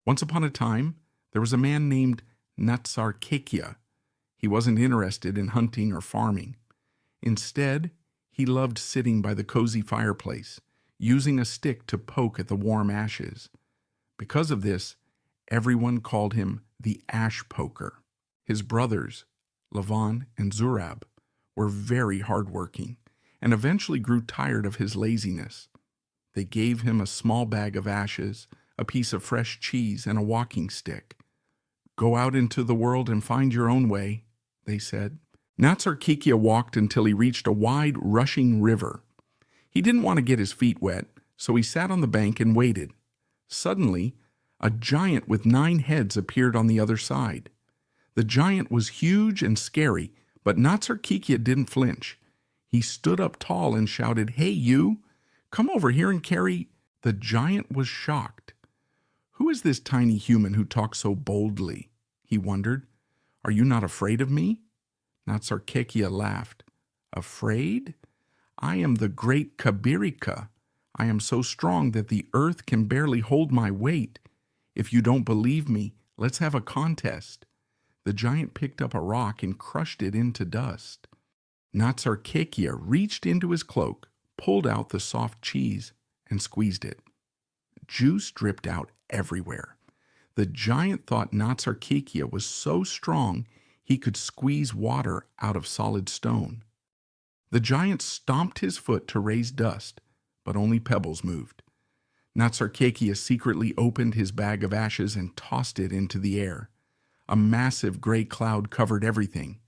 Once upon a time, there was a man named Nacarkekia. He wasn't interested in hunting or farming. Instead, he loved sitting by the cozy fireplace, using a stick to poke at the warm ashes. Because of this, everyone called him the ash poker. His brothers, Lavan and Zurab, were very hardworking and eventually grew tired of his laziness. They gave him a small bag of ashes, a piece of fresh cheese, and a walking stick. "Go out into the world and find your own way," they said. Nacarkekia walked until he reached a wide, rushing river. He didn't want to get his feet wet, so he sat on the bank and waited. Suddenly, a giant with 9 heads appeared on the other side. The giant was huge and scary, but Nacarkekia didn't flinch. He stood up tall and shouted, "Hey, you! Come over here and carry—" The giant was shocked. "Who is this tiny human who talks so boldly?" he wondered. "Are you not afraid of me?" Nacarkekia laughed. "Afraid? I am the great Kabirika. I am so strong that the earth can barely hold my weight. If you don't believe me, let's have a contest." The giant picked up a rock and crushed it into dust. Nacarkekia reached into his cloak, pulled out the soft cheese, and squeezed it. Juice dripped out everywhere. The giant thought Nacarkekia was so strong he could squeeze water out of solid stone. The giant stomped his foot to raise dust, but only pebbles moved. Nacarkekia secretly opened his bag of ashes and tossed it into the air. A massive gray cloud covered everything.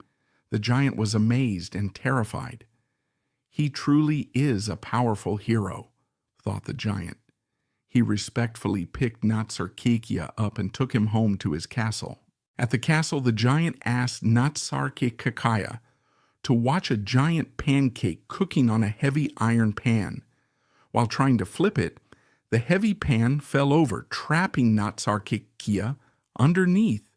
The giant was amazed and terrified. "He truly is a powerful hero," thought the giant. He respectfully picked Nacarkekia up and took him home to his castle. At the castle, the giant asked Nacarkekia to watch a giant pancake cooking on a heavy iron pan. While trying to flip it, the heavy pan fell over, trapping Nacarkekia underneath.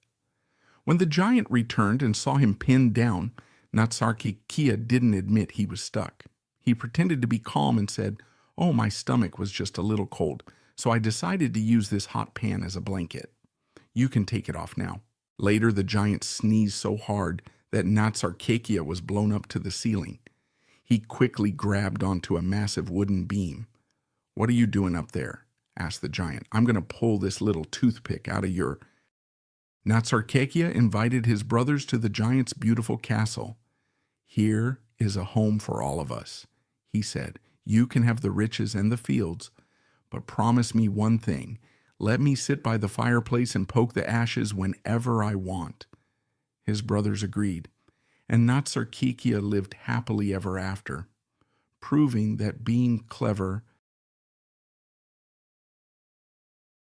When the giant returned and saw him pinned down, Nacarkekia didn't admit he was stuck. He pretended to be calm and said, "Oh, my stomach was just a little cold, so I decided to use this hot pan as a blanket. You can take it off now." Later, the giant sneezed so hard that Nacarkekia was blown up to the ceiling. He quickly grabbed onto a massive wooden beam. "What are you doing up there?" asked the giant. "I'm going to pull this little toothpick out of your—" Nacarkekia invited his brothers to the giant's beautiful castle. "Here is a home for all of us," he said. "You can have the riches and the fields, but promise me one thing. Let me sit by the fireplace and poke the ashes whenever I want." His brothers agreed, and Nacarkekia lived happily ever after, proving that being clever